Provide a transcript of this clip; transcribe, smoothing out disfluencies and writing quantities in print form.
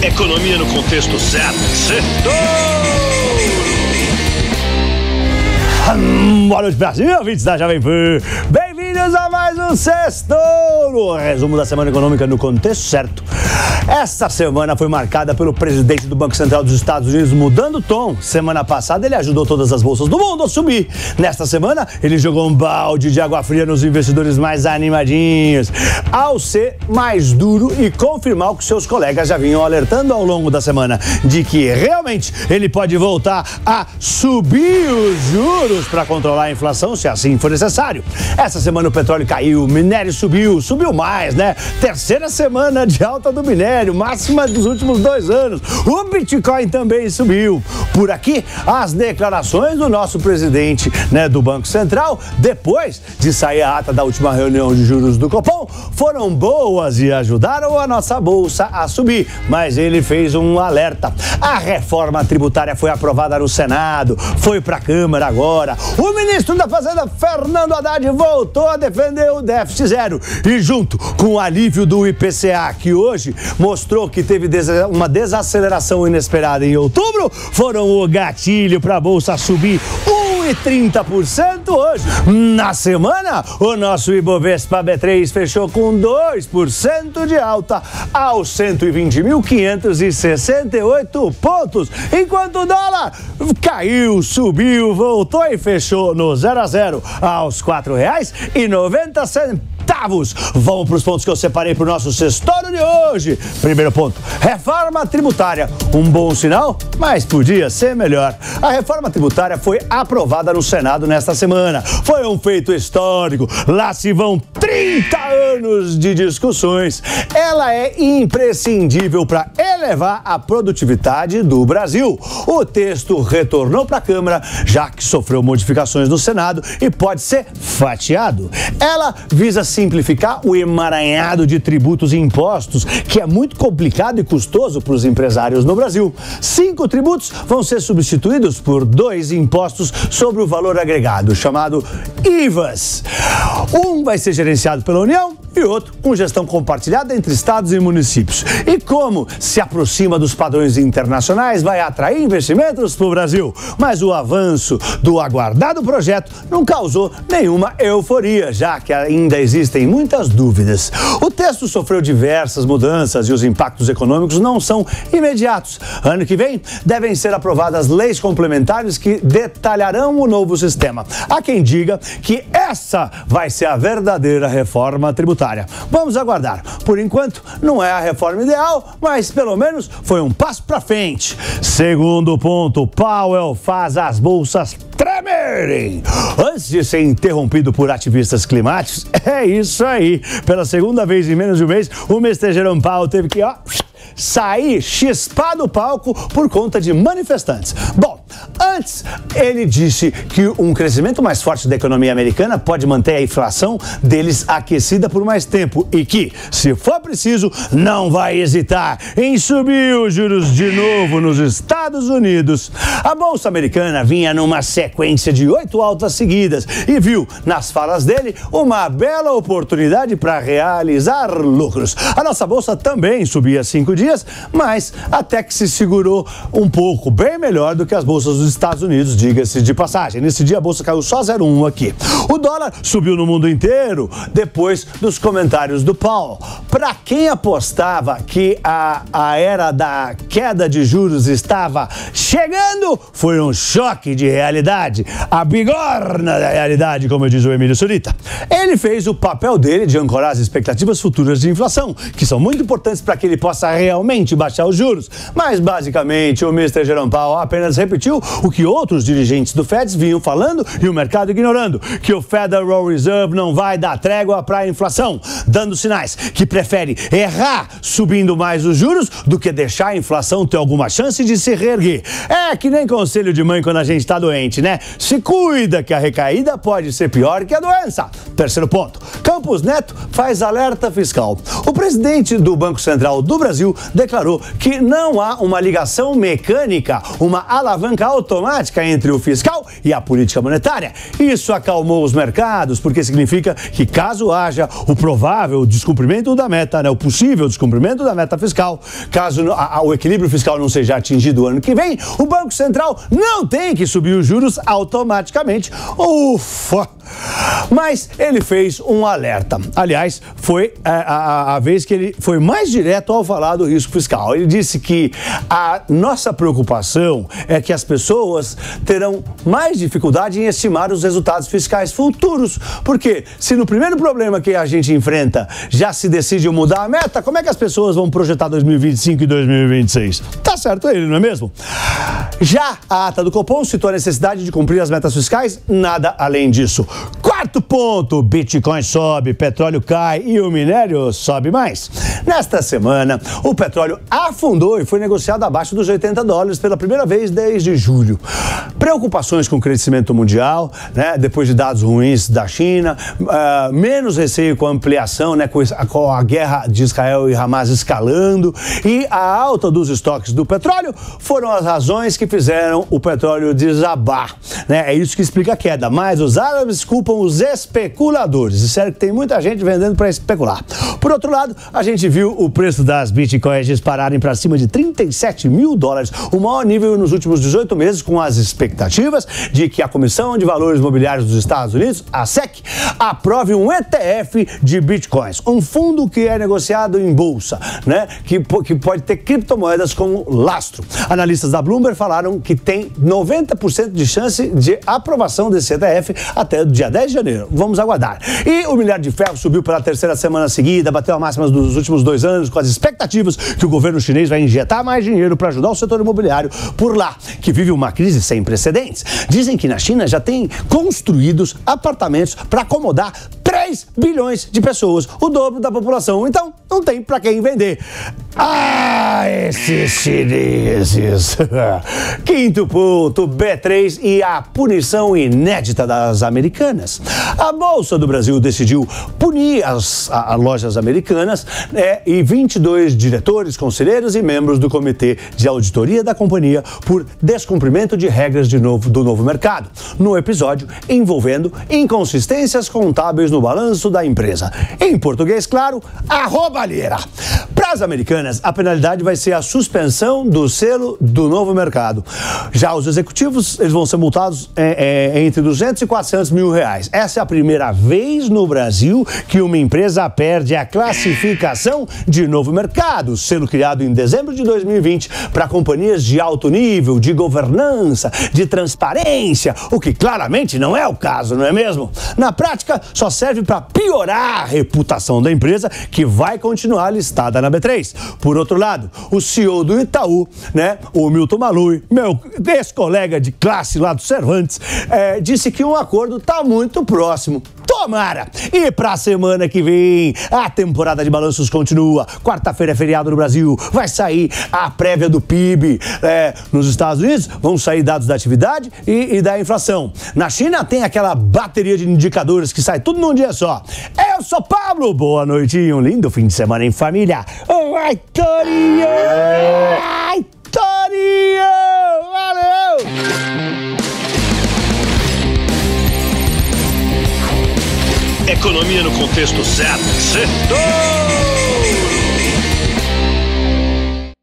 Economia no contexto certo. Boa noite, Brasil, ouvintes da Jovem Pan. Bem-vindos a mais um Sextou, resumo da semana econômica no contexto certo. Esta semana foi marcada pelo presidente do Banco Central dos Estados Unidos mudando o tom. Semana passada ele ajudou todas as bolsas do mundo a subir. Nesta semana ele jogou um balde de água fria nos investidores mais animadinhos, ao ser mais duro e confirmar o que seus colegas já vinham alertando ao longo da semana, de que realmente ele pode voltar a subir os juros para controlar a inflação, se assim for necessário. Essa semana o petróleo caiu, o minério subiu mais, né? Terceira semana de alta do minério, máxima dos últimos 2 anos. O Bitcoin também subiu. Por aqui, as declarações do nosso presidente, né, do Banco Central, depois de sair a ata da última reunião de juros do Copom, foram boas e ajudaram a nossa bolsa a subir. Mas ele fez um alerta. A reforma tributária foi aprovada no Senado, foi para a Câmara agora. O ministro da Fazenda, Fernando Haddad, voltou a defender o déficit zero. E junto com o alívio do IPCA, que hoje mostrou que teve uma desaceleração inesperada em outubro, foram o gatilho para a bolsa subir 1,30% hoje. Na semana, o nosso Ibovespa B3 fechou com 2% de alta aos 120.568 pontos, enquanto o dólar caiu, subiu, voltou e fechou no 0 a 0 aos R$ 4,90. Vamos para os pontos que eu separei para o nosso Sextório de hoje. Primeiro ponto, reforma tributária. Um bom sinal, mas podia ser melhor. A reforma tributária foi aprovada no Senado nesta semana. Foi um feito histórico. Lá se vão 30 anos de discussões. Ela é imprescindível para elevar a produtividade do Brasil. O texto retornou para a Câmara, já que sofreu modificações no Senado e pode ser fatiado. Ela visa simplificar o emaranhado de tributos e impostos, que é muito complicado e custoso para os empresários no Brasil. 5 tributos vão ser substituídos por 2 impostos sobre o valor agregado, chamado IVAs. Um vai ser gerenciado pela União e outro com gestão compartilhada entre estados e municípios. E como se aproxima dos padrões internacionais, vai atrair investimentos para o Brasil. Mas o avanço do aguardado projeto não causou nenhuma euforia, já que ainda existem muitas dúvidas. O texto sofreu diversas mudanças e os impactos econômicos não são imediatos. Ano que vem devem ser aprovadas leis complementares que detalharão o novo sistema. Há quem diga que essa vai ser a verdadeira reforma tributária. Vamos aguardar. Por enquanto, não é a reforma ideal, mas pelo menos foi um passo para frente. Segundo ponto, Powell faz as bolsas tremerem. Antes de ser interrompido por ativistas climáticos, é isso aí. Pela segunda vez em menos de um mês, o Mr. Jerome Powell teve que, sair chispado do palco por conta de manifestantes. Bom, antes ele disse que um crescimento mais forte da economia americana pode manter a inflação deles aquecida por mais tempo e que, se for preciso, não vai hesitar em subir os juros de novo nos Estados Unidos. A bolsa americana vinha numa sequência de 8 altas seguidas e viu nas falas dele uma bela oportunidade para realizar lucros. A nossa bolsa também subia 5 dias, mas até que se segurou um pouco, bem melhor do que as bolsas dos Estados Unidos, diga-se de passagem. Nesse dia a bolsa caiu só 0,1 aqui. O dólar subiu no mundo inteiro depois dos comentários do Powell. Para quem apostava que a era da queda de juros estava chegando, foi um choque de realidade. A bigorna da realidade, como diz o Emílio Surita. Ele fez o papel dele de ancorar as expectativas futuras de inflação, que são muito importantes para que ele possa realmente baixar os juros. Mas, basicamente, o Mr. Jerome Powell apenas repetiu o que outros dirigentes do Fed vinham falando e o mercado ignorando, que o Federal Reserve não vai dar trégua para a inflação, dando sinais que prefere errar subindo mais os juros do que deixar a inflação ter alguma chance de se reerguer. É que nem conselho de mãe quando a gente está doente, né? Se cuida que a recaída pode ser pior que a doença. Terceiro ponto, Campos Neto faz alerta fiscal. O presidente do Banco Central do Brasil declarou que não há uma ligação mecânica, uma alavanca automática entre o fiscal e a política monetária. Isso acalmou os mercados, porque significa que caso haja o provável descumprimento da meta, né, o possível descumprimento da meta fiscal, caso o equilíbrio fiscal não seja atingido ano que vem, o Banco Central não tem que subir os juros automaticamente. Ufa! Mas ele fez um alerta. Aliás, foi a vez que ele foi mais direto ao falar do risco fiscal. Ele disse que a nossa preocupação é que as pessoas terão mais dificuldade em estimar os resultados fiscais futuros. Porque se no primeiro problema que a gente enfrenta já se decide mudar a meta, como é que as pessoas vão projetar 2025 e 2026? Tá certo ele, não é mesmo? Já a ata do Copom citou a necessidade de cumprir as metas fiscais, nada além disso. Quarto ponto, Bitcoin sobe, petróleo cai e o minério sobe mais. Nesta semana, o petróleo afundou e foi negociado abaixo dos $80 pela primeira vez desde julho. Preocupações com o crescimento mundial, né, depois de dados ruins da China, menos receio com a ampliação, né, com a guerra de Israel e Hamas escalando, e a alta dos estoques do petróleo foram as razões que fizeram o petróleo desabar, né? É isso que explica a queda, mas os árabes culpam os especuladores. E sério que tem muita gente vendendo para especular. Por outro lado, a gente viu o preço das bitcoins dispararem para cima de $37 mil, o maior nível nos últimos 18 meses, com as expectativas de que a Comissão de Valores Mobiliários dos Estados Unidos, a SEC, aprove um ETF de bitcoins, um fundo que é negociado em bolsa, né? Que pode ter criptomoedas como lastro. Analistas da Bloomberg falaram que tem 90% de chance de aprovação desse ETF até o dia 10 de janeiro. Vamos aguardar. E o minério de ferro subiu pela terceira semana seguida, bateu a máxima dos últimos 2 anos, com as expectativas que o governo chinês vai injetar mais dinheiro para ajudar o setor imobiliário por lá, que vive uma crise sem precedentes. Dizem que na China já tem construídos apartamentos para acomodar 3 bilhões de pessoas, o dobro da população. Então, não tem para quem vender. Ah, esses chineses! Quinto ponto, B3 e a punição inédita das americanas. A Bolsa do Brasil decidiu punir as lojas americanas, e 22 diretores, conselheiros e membros do comitê de auditoria da companhia por descumprimento de regras do novo mercado, no episódio envolvendo inconsistências contábeis no balanço da empresa. Em português, claro, a roubalheira. Para as americanas, a penalidade vai ser a suspensão do selo do novo mercado. Já os executivos, eles vão ser multados entre 200 e 400 mil reais. Essa é a primeira vez no Brasil que uma empresa perde a classificação de novo mercado, selo criado em dezembro de 2020 para companhias de alto nível, de governança, de transparência, o que claramente não é o caso, não é mesmo? Na prática, só serve para piorar a reputação da empresa, que vai continuar listada na B3. Por outro lado, o CEO do Itaú, né, o Milton Malui, meu ex-colega de classe lá do Cervantes, disse que um acordo está muito próximo. Tomara! E para a semana que vem, a temporada de balanços continua. Quarta-feira é feriado no Brasil, vai sair a prévia do PIB. Nos Estados Unidos vão sair dados da atividade e da inflação. Na China tem aquela bateria de indicadores que sai tudo num dia só. Eu sou Pablo, boa noite e um lindo fim de semana em família. Vai, Torinho! Vai, Torinho! Valeu! Economia no contexto certo. Certo!